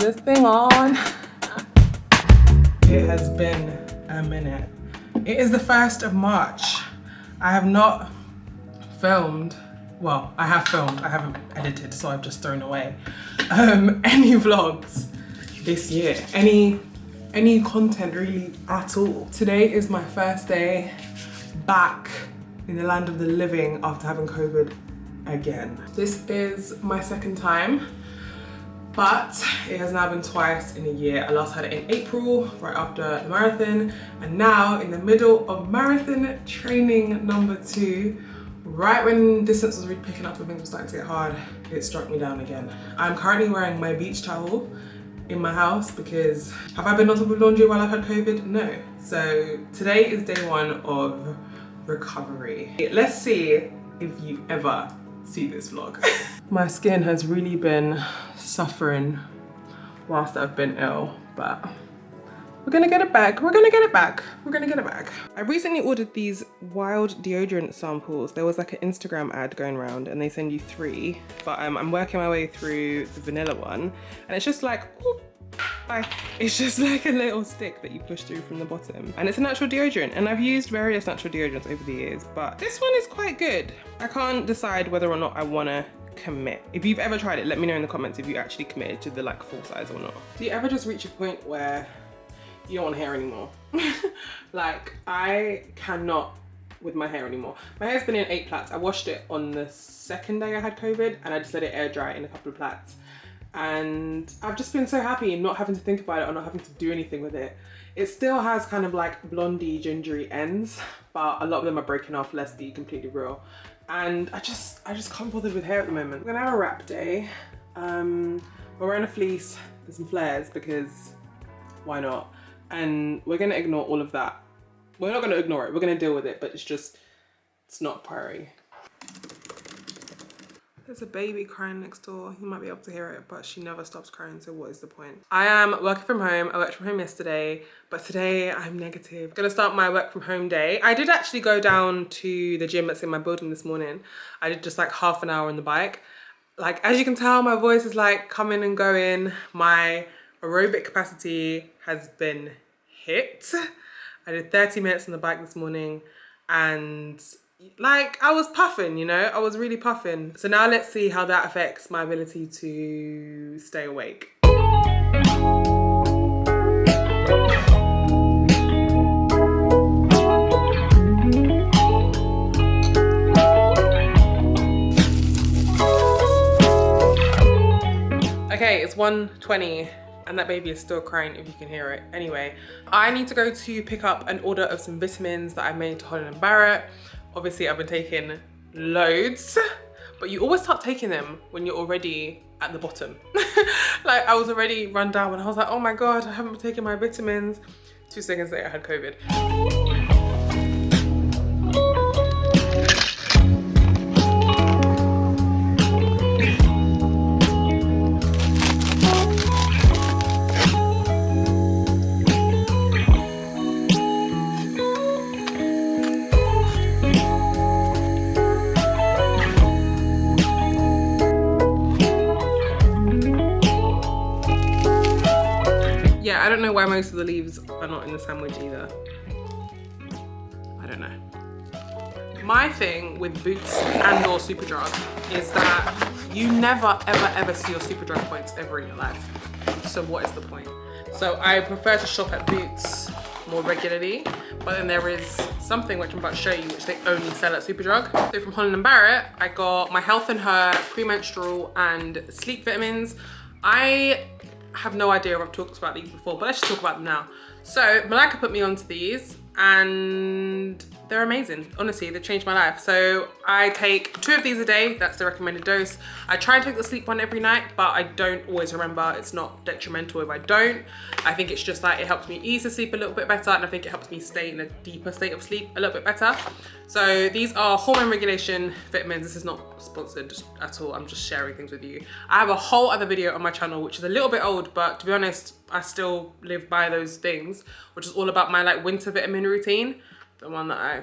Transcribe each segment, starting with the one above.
This thing on. It has been a minute. It is the 1st of March. I have not filmed, well, I have filmed, I haven't edited, so I've just thrown away any vlogs this year. Any content really at all. Today is my first day back in the land of the living after having COVID again. This is my second time, but it has now been twice in a year. I last had it in April, right after the marathon, and now in the middle of marathon training number 2, right when distance was really picking up and things were starting to get hard, it struck me down again. I'm currently wearing my beach towel in my house because have I been on top of laundry while I've had COVID? No. So today is day 1 of recovery. Let's see if you ever see this vlog. My skin has really been suffering whilst I've been ill, but we're gonna get it back. We're gonna get it back. We're gonna get it back. I recently ordered these wild deodorant samples. There was like an Instagram ad going around and they send you 3, but I'm working my way through the vanilla one and it's just like, ooh, bye. It's just like a little stick that you push through from the bottom. And it's a natural deodorant, and I've used various natural deodorants over the years, but this one is quite good. I can't decide whether or not I wanna commit. If you've ever tried it, let me know in the comments if you actually committed to the like full size or not. Do you ever just reach a point where you don't want hair anymore? Like, I cannot with my hair anymore. My hair's been in 8 plaits. I washed it on the 2nd day I had COVID and I just let it air dry in a couple of plaits. And I've just been so happy not having to think about it or not having to do anything with it. It still has kind of like blondie, gingery ends, but a lot of them are breaking off, let's be completely real. And I just can't bother with hair at the moment. We're gonna have a wrap day. We're wearing a fleece and some flares because why not? And we're gonna ignore all of that. We're not gonna ignore it, we're gonna deal with it, but it's not a priority. There's a baby crying next door. You might be able to hear it, but she never stops crying, so what is the point? I am working from home. I worked from home yesterday, but today I'm negative. I'm gonna start my work from home day. I did actually go down to the gym that's in my building this morning. I did just like half an hour on the bike. Like, as you can tell, my voice is like coming and going. My aerobic capacity has been hit. I did 30 minutes on the bike this morning and like I was puffing, you know, I was really puffing. So now let's see how that affects my ability to stay awake. Okay, it's 1:20 and that baby is still crying if you can hear it. Anyway, I need to go to pick up an order of some vitamins that I made to Harleigh and Barrett. Obviously, I've been taking loads, but you always start taking them when you're already at the bottom. Like, I was already run down and I was like, oh my God, I haven't been taking my vitamins. 2 seconds later, I had COVID. Yeah, I don't know why most of the leaves are not in the sandwich either. I don't know. My thing with Boots and or Superdrug is that you never ever see your Superdrug points ever in your life. So what is the point? So I prefer to shop at Boots more regularly, but then there is something which I'm about to show you which they only sell at Superdrug. So from Harleigh and Barrett, I got my Health and Her premenstrual and sleep vitamins. I have no idea if I've talked about these before, but let's just talk about them now. So Malika put me onto these and they're amazing. Honestly, they've changed my life. So I take 2 of these a day. That's the recommended dose. I try and take the sleep one every night, but I don't always remember. It's not detrimental if I don't. I think it's just like it helps me ease the sleep a little bit better, and I think it helps me stay in a deeper state of sleep a little bit better. So these are hormone regulation vitamins. This is not sponsored at all. I'm just sharing things with you. I have a whole other video on my channel, which is a little bit old, but to be honest, I still live by those things, which is all about my like winter vitamin routine. The one that I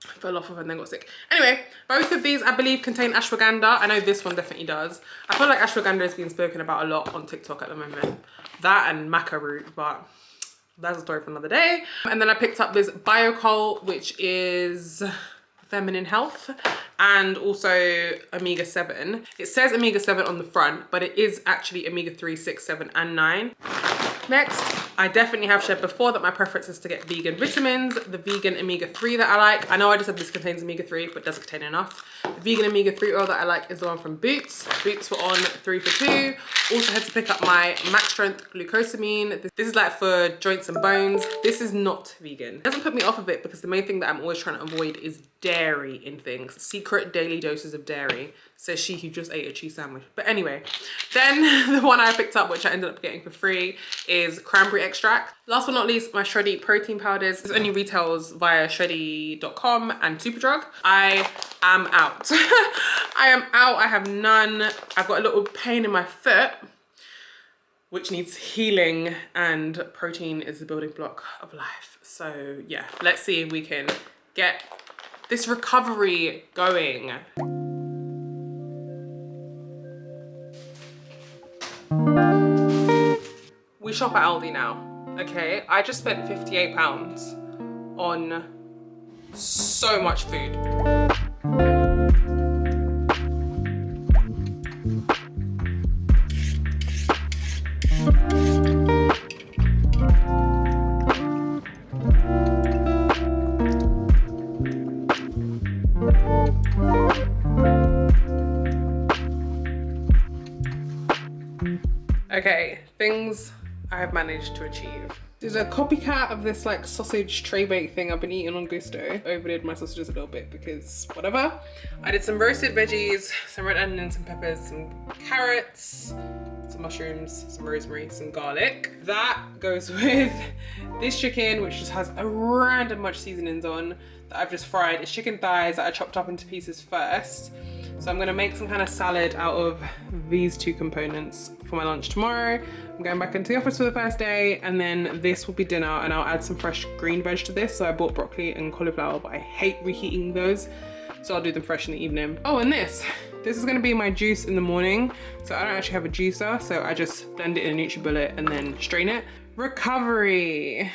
fell off of and then got sick. Anyway, both of these I believe contain ashwagandha. I know this one definitely does. I feel like ashwagandha is being spoken about a lot on TikTok at the moment. That and maca root, but that's a story for another day. And then I picked up this Biocol, which is feminine health, and also omega-7. It says omega-7 on the front, but it is actually omega-3, 6, 7, and 9. Next, I definitely have shared before that my preference is to get vegan vitamins. The vegan omega-3 that I like, I know I just said this contains omega-3, but it doesn't contain enough. The vegan omega-3 oil that I like is the one from Boots. Boots were on 3 for 2. Also had to pick up my Max Strength glucosamine. This is like for joints and bones. This is not vegan. It doesn't put me off of it because the main thing that I'm always trying to avoid is dairy in things. Secret daily doses of dairy, says she who just ate a cheese sandwich. But anyway, then the one I picked up, which I ended up getting for free, is cranberry extract. Last but not least, my Shreddy protein powders. This only retails via shreddy.com and Superdrug. I am out. I am out. I have none. I've got a little pain in my foot, which needs healing, and protein is the building block of life. So yeah, let's see if we can get this recovery going. We shop at Aldi now, okay? I just spent £58 on so much food. Okay, things I have managed to achieve. There's a copycat of this like sausage tray bake thing I've been eating on Gusto. Overdid my sausages a little bit because whatever. I did some roasted veggies, some red onions, some peppers, some carrots, some mushrooms, some rosemary, some garlic. That goes with this chicken, which just has a random much seasonings on that I've just fried. It's chicken thighs that I chopped up into pieces first. So I'm gonna make some kind of salad out of these two components for my lunch tomorrow. I'm going back into the office for the first day, and then this will be dinner, and I'll add some fresh green veg to this. So I bought broccoli and cauliflower, but I hate reheating those, so I'll do them fresh in the evening. Oh, and this is gonna be my juice in the morning. So I don't actually have a juicer, so I just blend it in a NutriBullet and then strain it. Recovery.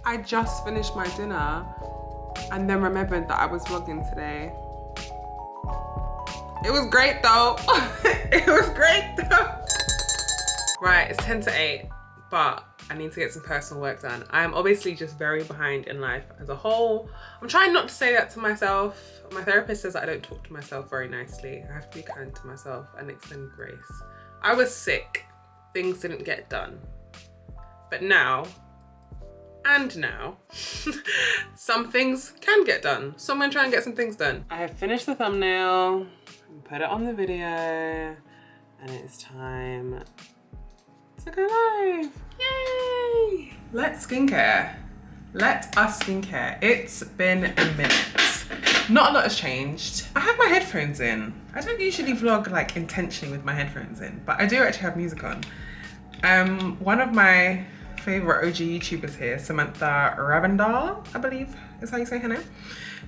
I just finished my dinner and then remembered that I was vlogging today. It was great though. It was great though. Right, it's 10 to 8, but I need to get some personal work done. I am obviously just very behind in life as a whole. I'm trying not to say that to myself. My therapist says that I don't talk to myself very nicely. I have to be kind to myself and extend grace. I was sick, things didn't get done. But now, some things can get done. So I'm gonna try and get some things done. I have finished the thumbnail and put it on the video, and it's time to go live. Yay! Let's skincare. Let us skincare. It's been a minute. Not a lot has changed. I have my headphones in. I don't usually vlog like intentionally with my headphones in, but I do actually have music on. One of my favorite OG YouTubers here, Samantha Ravindal, I believe is how you say her name.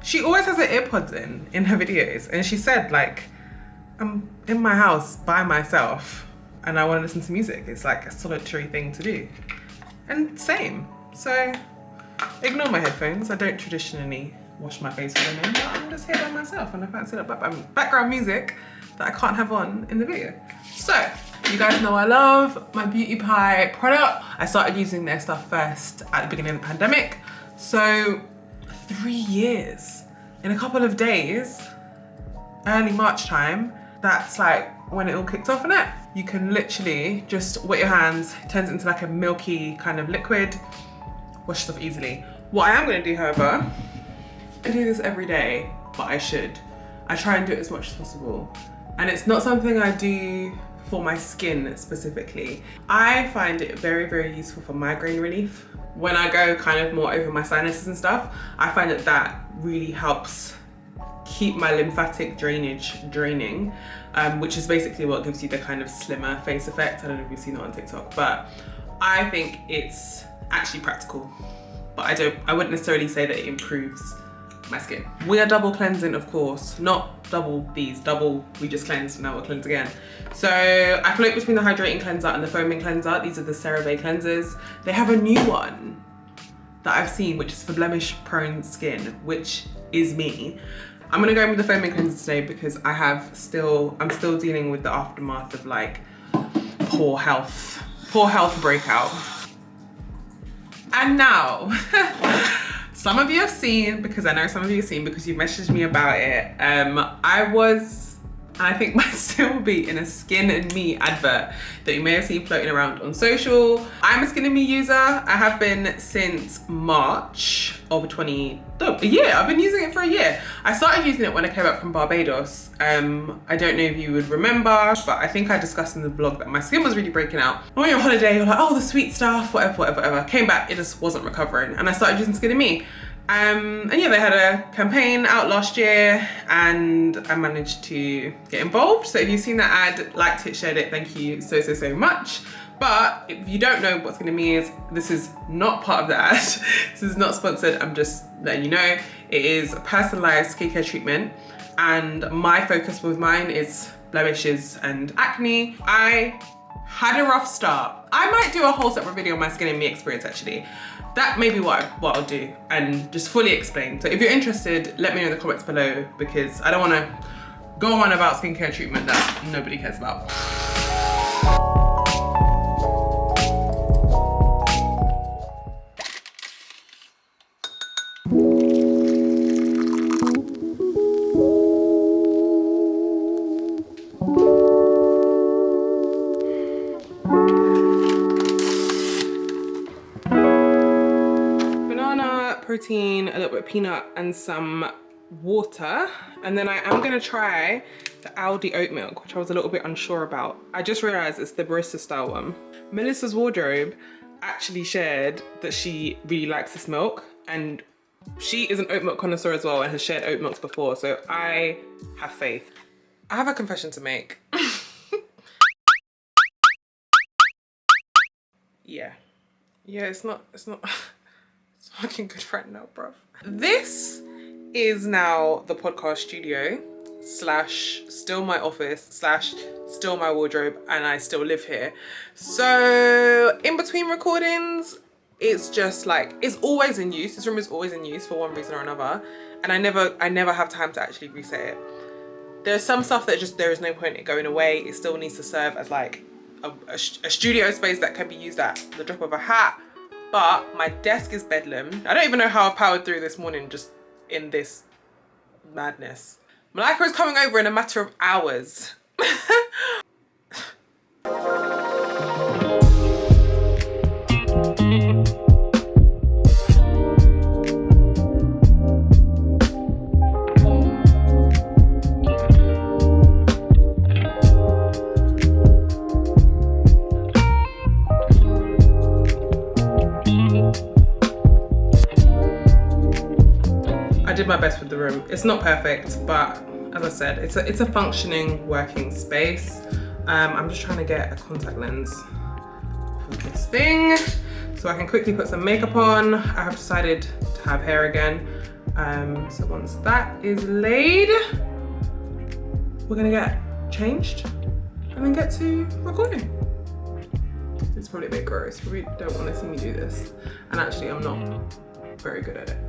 She always has her earpods in her videos, and she said like, I'm in my house by myself and I want to listen to music. It's like a solitary thing to do. And same. So ignore my headphones. I don't traditionally wash my face with them in, but I'm just here by myself and I fancy that background music that I can't have on in the video. So, you guys know I love my Beauty Pie product. I started using their stuff first at the beginning of the pandemic. So 3 years in a couple of days, early March time, that's like when it all kicked off in it. You can literally just wet your hands, it turns into like a milky kind of liquid, wash it off easily. What I am gonna do, however, I do this every day, but I should. I try and do it as much as possible. And it's not something I do for my skin specifically. I find it very, very useful for migraine relief. When I go kind of more over my sinuses and stuff, I find that that really helps keep my lymphatic drainage draining, which is basically what gives you the kind of slimmer face effect. I don't know if you've seen it on TikTok, but I think it's actually practical. But I wouldn't necessarily say that it improves my skin. We are double cleansing, of course, not double these, double we just cleansed, now we'll cleanse again. So I float between the hydrating cleanser and the foaming cleanser. These are the CeraVe cleansers. They have a new one that I've seen, which is for blemish prone skin, which is me. I'm gonna go in with the foaming cleanser today because I'm still dealing with the aftermath of like poor health breakout. And now, some of you have seen, because I know some of you have seen because you messaged me about it, I was, and I think might still be, in a Skin and Me advert that you may have seen floating around on social. I'm a Skin and Me user. I have been since March of a year. I've been using it for a year. I started using it when I came back from Barbados. I don't know if you would remember, but I think I discussed in the vlog that my skin was really breaking out. When you're on holiday, you're like, oh, the sweet stuff, whatever. Came back, it just wasn't recovering. And I started using Skin and Me. And yeah, they had a campaign out last year and I managed to get involved. So if you've seen that ad, liked it, shared it, thank you so much. But if you don't know what Skin and Me is, this is not part of the ad. This is not sponsored, I'm just letting you know. It is a personalized skincare treatment and my focus with mine is blemishes and acne. I had a rough start. I might do a whole separate video on my Skin and Me experience actually. That may be what I'll do and just fully explain. So if you're interested, let me know in the comments below because I don't want to go on about skincare treatment that nobody cares about. Protein, a little bit of peanut and some water, and then I am going to try the Aldi oat milk, which I was a little bit unsure about. I just realized it's the barista style one. Melissa's Wardrobe actually shared that she really likes this milk and she is an oat milk connoisseur as well and has shared oat milks before, so I have faith. I have a confession to make. Yeah, it's not fucking good right now, bruv. This is now the podcast studio slash still my office slash still my wardrobe, and I still live here. So in between recordings, it's just like, it's always in use. This room is always in use for one reason or another, and I never have time to actually reset it. There's some stuff that just, there is no point in going away. It still needs to serve as like a studio space that can be used at the drop of a hat. But my desk is bedlam. I don't even know how I powered through this morning just in this madness. Malika is coming over in a matter of hours. My best with the room. It's not perfect, but as I said, it's a functioning working space. I'm just trying to get a contact lens for this thing so I can quickly put some makeup on. I have decided to have hair again, so once that is laid, we're gonna get changed and then get to recording. It's probably a bit gross. You probably don't want to see me do this, and actually I'm not very good at it.